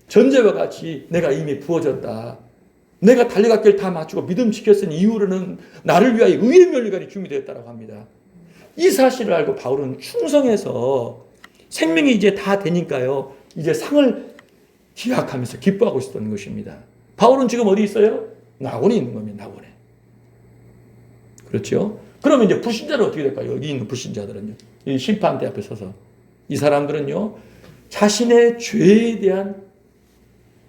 전제와 같이 내가 이미 부어졌다. 내가 달려갈 다 맞추고 믿음 지켰으니 이후로는 나를 위하여 의의 면류관이 준비되었다고 합니다. 이 사실을 알고 바울은 충성해서 생명이 이제 다 되니까요. 이제 상을 기약하면서 기뻐하고 있었던 것입니다. 바울은 지금 어디 있어요? 낙원에 있는 겁니다. 낙원에. 그렇죠? 그러면 이제 불신자는 어떻게 될까요? 여기 있는 불신자들은요. 이 심판대 앞에 서서 이 사람들은요. 자신의 죄에 대한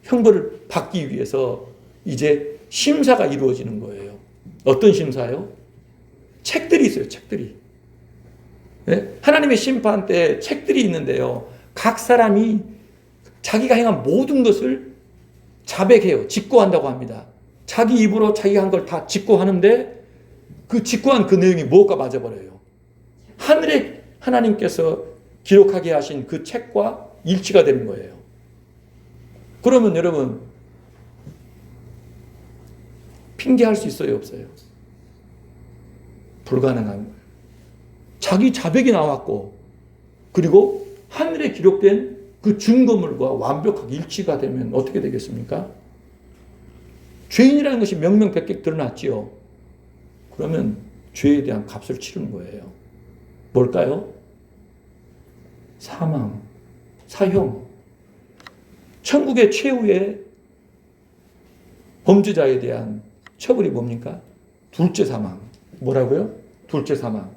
형벌을 받기 위해서 이제 심사가 이루어지는 거예요. 어떤 심사요? 책들이 있어요. 책들이. 네? 하나님의 심판 때 책들이 있는데요. 각 사람이 자기가 행한 모든 것을 자백해요. 직고한다고 합니다. 자기 입으로 자기가 한 걸 다 직고하는데 그 직고한 그 내용이 무엇과 맞아버려요. 하늘에 하나님께서 기록하게 하신 그 책과 일치가 되는 거예요. 그러면 여러분 핑계할 수 있어요? 없어요? 불가능한 거예요. 자기 자백이 나왔고 그리고 하늘에 기록된 그 증거물과 완벽하게 일치가 되면 어떻게 되겠습니까? 죄인이라는 것이 명명백백 드러났지요. 그러면 죄에 대한 값을 치르는 거예요. 뭘까요? 사망, 사형. 천국의 최후의 범죄자에 대한 처벌이 뭡니까? 둘째 사망. 뭐라고요? 둘째 사망.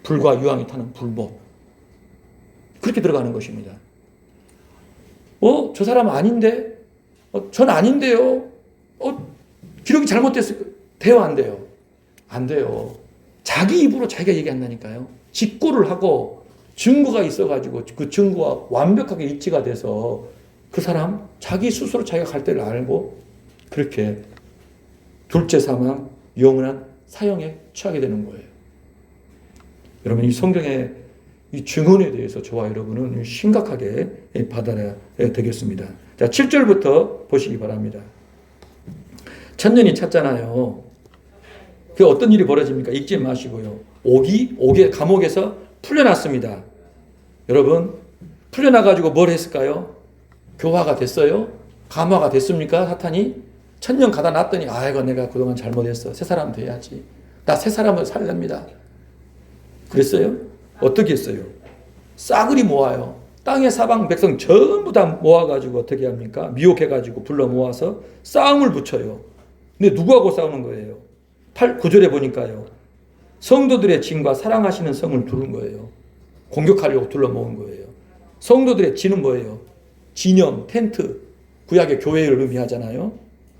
불과 유황이 타는 불법. 그렇게 들어가는 것입니다. 저 사람 아닌데? 전 아닌데요? 기록이 잘못됐을 거예요. 돼요, 안 돼요? 안 돼요. 자기 입으로 자기가 얘기한다니까요. 직고를 하고 증거가 있어가지고 그 증거와 완벽하게 일치가 돼서 그 사람 자기 스스로 자기가 갈 때를 알고 그렇게 둘째 사망, 영원한 사형에 처하게 되는 거예요. 여러분 이 성경의 이 증언에 대해서 저와 여러분은 심각하게 받아야 되겠습니다. 자, 7절부터 보시기 바랍니다. 천년이 찼잖아요. 그 어떤 일이 벌어집니까? 읽지 마시고요. 옥의 감옥에서 풀려났습니다. 여러분, 풀려나가지고 뭘 했을까요? 교화가 됐어요? 감화가 됐습니까? 사탄이? 천년 가다 놨더니, 아이고, 내가 그동안 잘못했어. 새 사람 돼야지. 나 새 사람을 살랍니다. 그랬어요? 어떻게 했어요? 싸그리 모아요. 땅의 사방 백성 전부 다 모아가지고 어떻게 합니까? 미혹해가지고 불러 모아서 싸움을 붙여요. 근데 누구하고 싸우는 거예요? 9절에 보니까요. 성도들의 진과 사랑하시는 성을 두른 거예요. 공격하려고 둘러 모은 거예요. 성도들의 진은 뭐예요? 진영, 텐트, 구약의 교회를 의미하잖아요.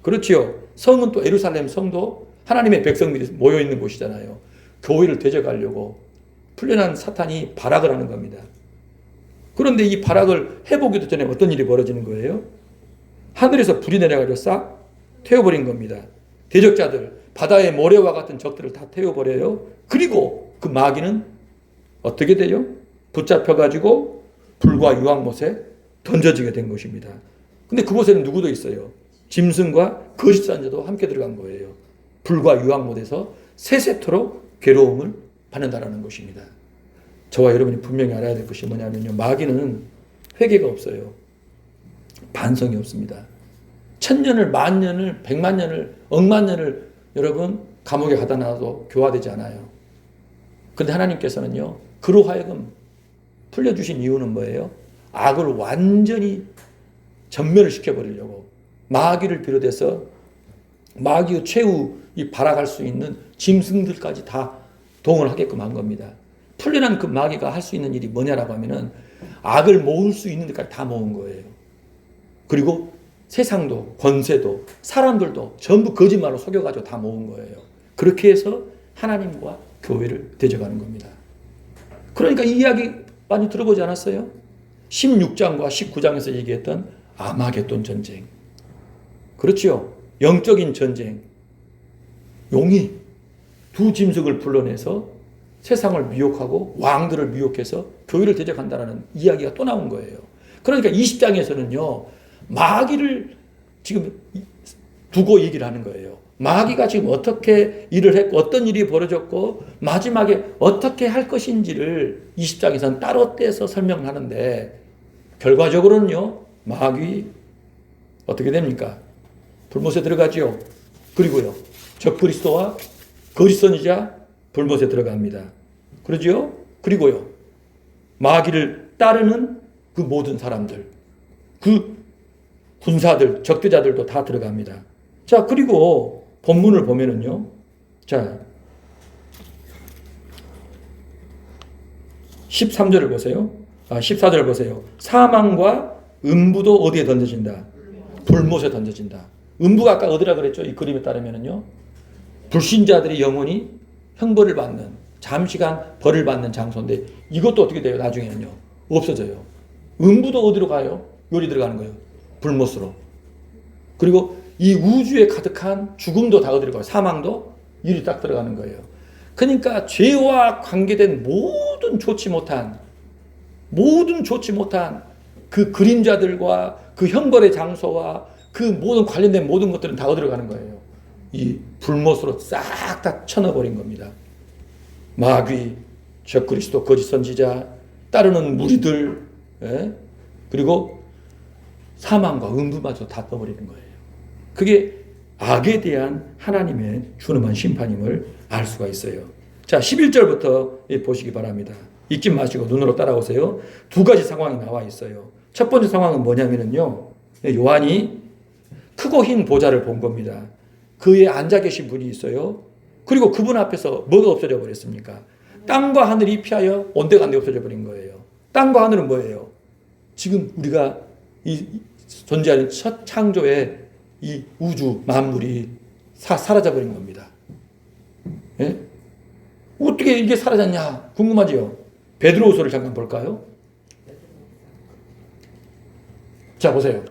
그렇지요. 성은 또 예루살렘 성도, 하나님의 백성들이 모여 있는 곳이잖아요. 교회를 대적하려고 풀려난 사탄이 발악을 하는 겁니다. 그런데 이 발악을 해보기도 전에 어떤 일이 벌어지는 거예요? 하늘에서 불이 내려가지고 싹 태워버린 겁니다. 대적자들, 바다의 모래와 같은 적들을 다 태워버려요. 그리고 그 마귀는 어떻게 돼요? 붙잡혀가지고 불과 유황못에 던져지게 된 것입니다. 근데 그곳에는 누구도 있어요? 짐승과 거짓 선지자도 함께 들어간 거예요. 불과 유황못에서 세세토록 괴로움을 받는다라는 것입니다. 저와 여러분이 분명히 알아야 될 것이 뭐냐면요. 마귀는 회개가 없어요. 반성이 없습니다. 1000년을, 10,000년을, 1,000,000년을, 억만 년을 여러분 감옥에 가다 놔도 교화되지 않아요. 그런데 하나님께서는요. 그로 하여금 풀려주신 이유는 뭐예요? 악을 완전히 전멸을 시켜버리려고 마귀를 비롯해서 마귀의 최후 이 발악할 수 있는 짐승들까지 다 동원을 하게끔 한 겁니다. 풀려난 그 마귀가 할 수 있는 일이 뭐냐라고 하면은 악을 모을 수 있는 데까지 다 모은 거예요. 그리고 세상도 권세도 사람들도 전부 거짓말로 속여가지고 다 모은 거예요. 그렇게 해서 하나님과 교회를 대적하는 겁니다. 그러니까 이 이야기 많이 들어보지 않았어요? 16장과 19장에서 얘기했던 아마겟돈 전쟁. 그렇죠? 영적인 전쟁. 용이 두 짐승을 불러내서 세상을 미혹하고 왕들을 미혹해서 교회를 대적한다는 이야기가 또 나온 거예요. 그러니까 20장에서는요. 마귀를 지금 두고 얘기를 하는 거예요. 마귀가 지금 어떻게 일을 했고 어떤 일이 벌어졌고 마지막에 어떻게 할 것인지를 20장에서는 따로 떼서 설명을 하는데 결과적으로는요. 마귀 어떻게 됩니까? 불못에 들어가지요. 그리고요. 적그리스도와 거짓 선지자 불못에 들어갑니다. 그러죠? 그리고요. 마귀를 따르는 그 모든 사람들, 그 군사들, 적대자들도 다 들어갑니다. 자, 그리고 본문을 보면은요. 자, 13절을 보세요. 14절을 보세요. 사망과 음부도 어디에 던져진다? 불못에 던져진다. 음부가 아까 어디라 그랬죠? 이 그림에 따르면은요. 불신자들이 영원히 형벌을 받는, 잠시간 벌을 받는 장소인데 이것도 어떻게 돼요? 나중에는요. 없어져요. 음부도 어디로 가요? 요리 들어가는 거예요. 불못으로. 그리고 이 우주에 가득한 죽음도 다 어디로 가요? 사망도 일이 딱 들어가는 거예요. 그러니까 죄와 관계된 모든 좋지 못한 그 그림자들과 그 형벌의 장소와 그 모든 관련된 모든 것들은 다 어디로 가는 거예요? 이 불못으로 싹 다 쳐넣어버린 겁니다. 마귀, 적그리스도, 거짓 선지자, 따르는 무리들, 그리고 사망과 음부마저 다 떠버리는 거예요. 그게 악에 대한 하나님의 준엄한 심판임을 알 수가 있어요. 자, 11절부터 보시기 바랍니다. 읽지 마시고 눈으로 따라오세요. 두 가지 상황이 나와 있어요. 첫 번째 상황은 뭐냐면요. 요한이 크고 흰 보좌를 본 겁니다. 그에 앉아 계신 분이 있어요. 그리고 그분 앞에서 뭐가 없어져 버렸습니까? 땅과 하늘이 피하여 온데간데 없어져 버린 거예요. 땅과 하늘은 뭐예요? 지금 우리가 이 존재하는 첫 창조의 이 우주 만물이 사라져 버린 겁니다. 예? 어떻게 이게 사라졌냐 궁금하지요? 베드로후서를 잠깐 볼까요? 자, 보세요.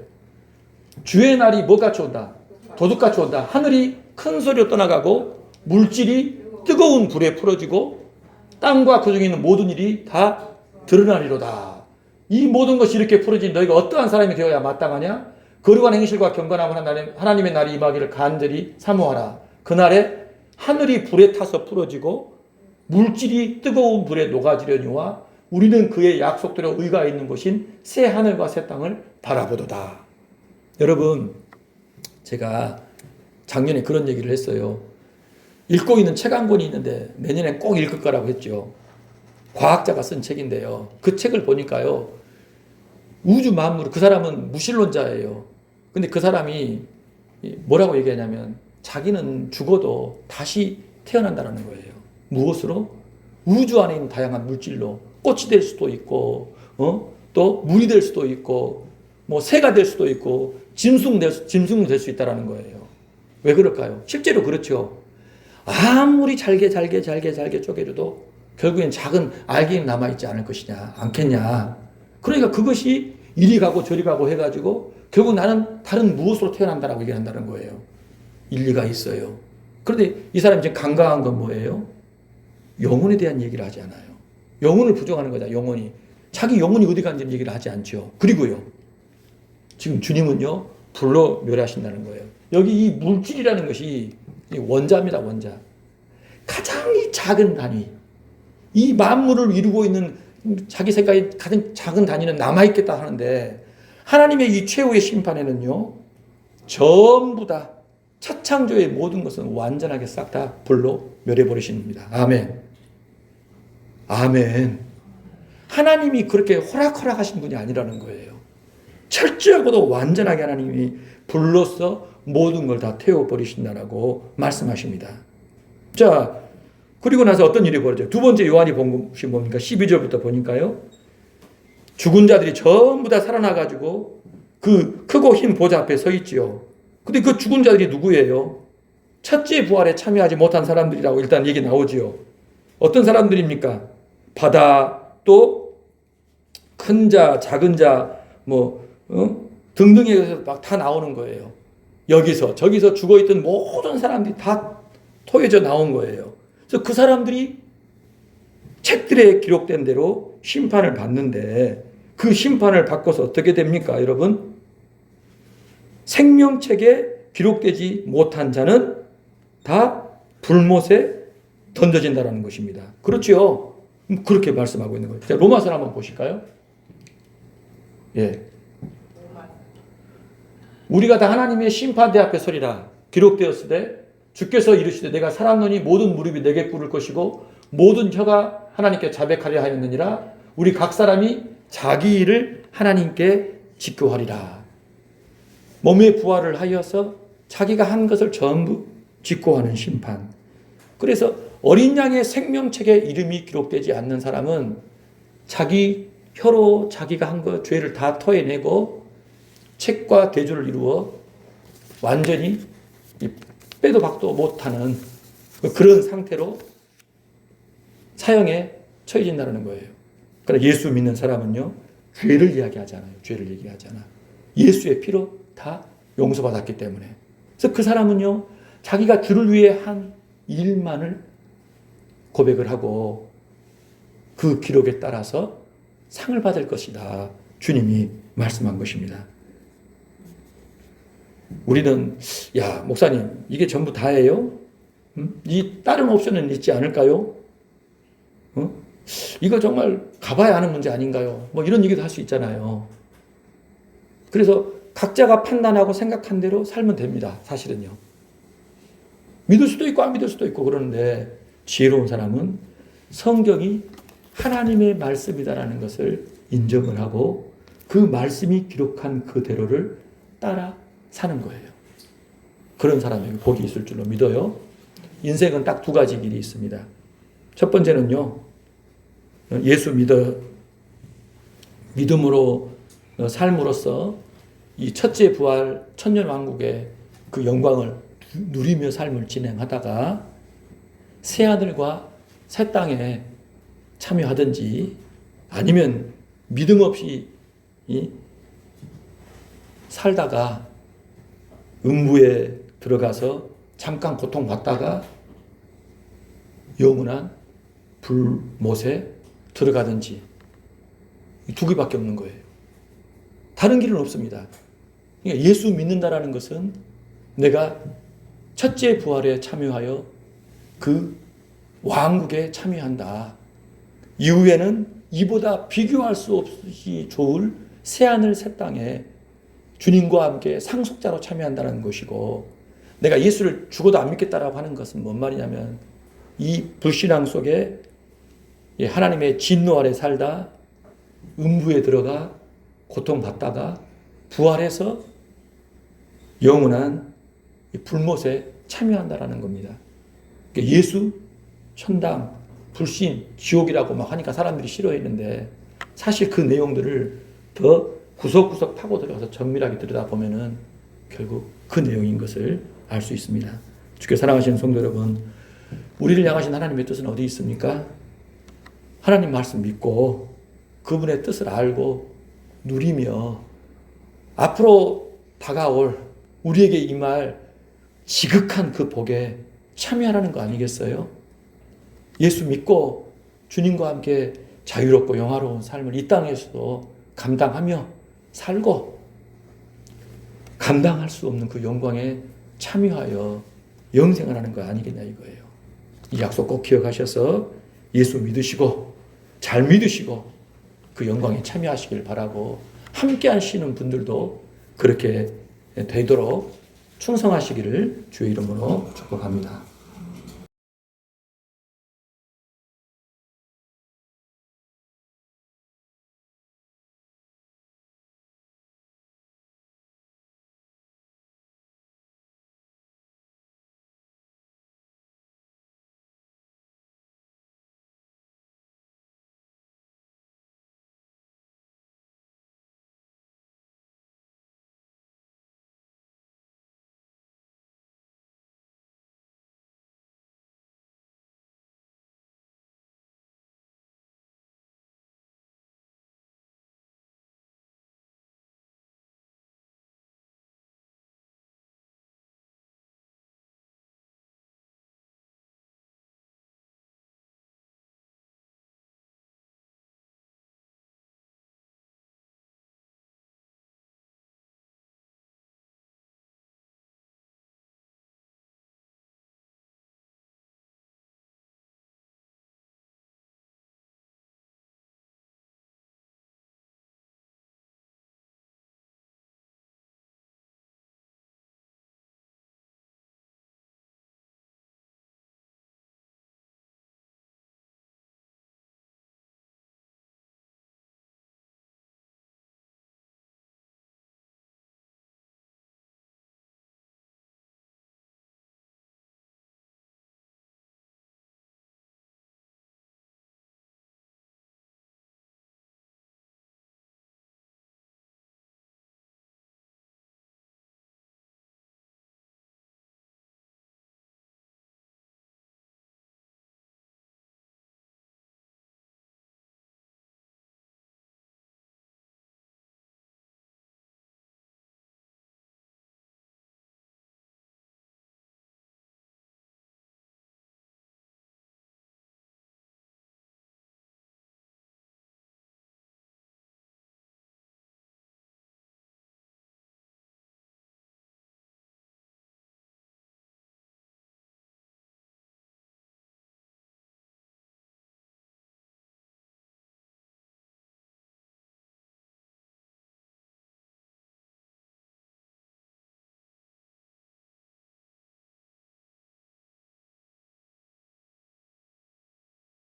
주의 날이 뭐같이 온다? 도둑같이 온다. 하늘이 큰 소리로 떠나가고 물질이 뜨거운 불에 풀어지고 땅과 그 중에 있는 모든 일이 다 드러나리로다. 이 모든 것이 이렇게 풀어진 너희가 어떠한 사람이 되어야 마땅하냐? 거룩한 행실과 경건함은 하나님의 날이 임하기를 간절히 사모하라. 그날에 하늘이 불에 타서 풀어지고 물질이 뜨거운 불에 녹아지려니와 우리는 그의 약속대로 의가 있는 곳인 새 하늘과 새 땅을 바라보도다. 여러분, 제가 작년에 그런 얘기를 했어요. 읽고 있는 책 한 권이 있는데 내년엔 꼭 읽을 거라고 했죠. 과학자가 쓴 책인데요. 그 책을 보니까요. 우주 만물, 그 사람은 무신론자예요. 근데 그 사람이 뭐라고 얘기하냐면 자기는 죽어도 다시 태어난다는 거예요. 무엇으로? 우주 안에 있는 다양한 물질로 꽃이 될 수도 있고, 또 물이 될 수도 있고, 뭐 새가 될 수도 있고, 짐승 될 수 있다는 거예요. 왜 그럴까요? 실제로 그렇죠. 아무리 잘게 쪼개려도 결국엔 작은 알갱이는 남아있지 않을 것이냐, 않겠냐. 그러니까 그것이 이리 가고 저리 가고 해가지고 결국 나는 다른 무엇으로 태어난다라고 얘기한다는 거예요. 일리가 있어요. 그런데 이 사람이 지금 간과한 건 뭐예요? 영혼에 대한 얘기를 하지 않아요. 영혼을 부정하는 거다, 영혼이. 자기 영혼이 어디 간지 얘기를 하지 않죠. 그리고요, 지금 주님은요, 불로 멸하신다는 거예요. 여기 이 물질이라는 것이 원자입니다, 원자. 가장 이 작은 단위, 이 만물을 이루고 있는 자기 생각에 가장 작은 단위는 남아있겠다 하는데, 하나님의 이 최후의 심판에는요, 전부 다 첫 창조의 모든 것은 완전하게 싹 다 불로 멸해버리십니다. 아멘. 아멘. 하나님이 그렇게 호락호락하신 분이 아니라는 거예요. 철저하고도 완전하게 하나님이 불로써 모든 걸 다 태워버리신다라고 말씀하십니다. 자, 그리고 나서 어떤 일이 벌어져요? 두 번째 요한이 본 것이 뭡니까? 12절부터 보니까요, 죽은 자들이 전부 다 살아나가지고 그 크고 흰 보좌 앞에 서 있지요. 근데 그 죽은 자들이 누구예요? 첫째 부활에 참여하지 못한 사람들이라고 일단 얘기 나오지요. 어떤 사람들입니까? 바다, 또 큰 자, 작은 자, 등등에서 막 다 나오는 거예요. 여기서 저기서 죽어있던 모든 사람들이 다 토해져 나온 거예요. 그래서 그 사람들이 책들에 기록된 대로 심판을 받는데, 그 심판을 받고서 어떻게 됩니까, 여러분? 생명책에 기록되지 못한 자는 다 불못에 던져진다는 것입니다. 그렇죠? 그렇게 말씀하고 있는 거예요. 자, 로마서 한번 보실까요? 예. 우리가 다 하나님의 심판대 앞에 서리라 기록되었을 때, 주께서 이르시되 내가 살았노니 모든 무릎이 내게 꿇을 것이고 모든 혀가 하나님께 자백하려 하였느니라. 우리 각 사람이 자기 일을 하나님께 직고하리라. 몸의 부활을 하여서 자기가 한 것을 전부 직고하는 심판. 그래서 어린 양의 생명책에 이름이 기록되지 않는 사람은 자기 혀로 자기가 한 것 죄를 다 토해내고 책과 대조를 이루어 완전히 빼도 박도 못하는 그런 상태로 사형에 처해진다는 거예요. 그러나 예수 믿는 사람은요, 죄를 이야기하잖아요. 죄를 얘기하잖아. 예수의 피로 다 용서받았기 때문에. 그래서 그 사람은요, 자기가 주를 위해 한 일만을 고백을 하고 그 기록에 따라서 상을 받을 것이다. 주님이 말씀한 것입니다. 우리는, 야, 목사님, 이게 전부 다예요? 이 다른 옵션은 있지 않을까요? 이거 정말 가봐야 하는 문제 아닌가요? 이런 얘기도 할 수 있잖아요. 그래서 각자가 판단하고 생각한 대로 살면 됩니다. 사실은요. 믿을 수도 있고 안 믿을 수도 있고 그러는데, 지혜로운 사람은 성경이 하나님의 말씀이다라는 것을 인정을 하고 그 말씀이 기록한 그대로를 따라 사는 거예요. 그런 사람에게 복이 있을 줄로 믿어요. 인생은 딱 두 가지 길이 있습니다. 첫 번째는요, 예수 믿음으로 삶으로써 이 첫째 부활 천년 왕국의 그 영광을 누리며 삶을 진행하다가 새하늘과 새 땅에 참여하든지, 아니면 믿음 없이 살다가 음부에 들어가서 잠깐 고통받다가 영원한 불못에 들어가든지, 이 두 개밖에 없는 거예요. 다른 길은 없습니다. 그러니까 예수 믿는다라는 것은 내가 첫째 부활에 참여하여 그 왕국에 참여한다. 이후에는 이보다 비교할 수 없이 좋을 새하늘 새 땅에 주님과 함께 상속자로 참여한다는 것이고, 내가 예수를 죽어도 안 믿겠다라고 하는 것은 뭔 말이냐면, 이 불신앙 속에 하나님의 진노 아래 살다 음부에 들어가 고통받다가 부활해서 영원한 불못에 참여한다라는 겁니다. 예수, 천당, 불신, 지옥이라고 막 하니까 사람들이 싫어했는데, 사실 그 내용들을 더 구석구석 파고 들어가서 정밀하게 들여다보면은 결국 그 내용인 것을 알 수 있습니다. 주께 사랑하시는 성도 여러분, 우리를 향하신 하나님의 뜻은 어디 있습니까? 하나님 말씀 믿고 그분의 뜻을 알고 누리며 앞으로 다가올 우리에게 임할 지극한 그 복에 참여하라는 거 아니겠어요? 예수 믿고 주님과 함께 자유롭고 영화로운 삶을 이 땅에서도 감당하며 살고 감당할 수 없는 그 영광에 참여하여 영생을 하는 거 아니겠냐 이거예요. 이 약속 꼭 기억하셔서 예수 믿으시고 잘 믿으시고 그 영광에 참여하시길 바라고 함께 하시는 분들도 그렇게 되도록 충성하시기를 주의 이름으로 축복합니다.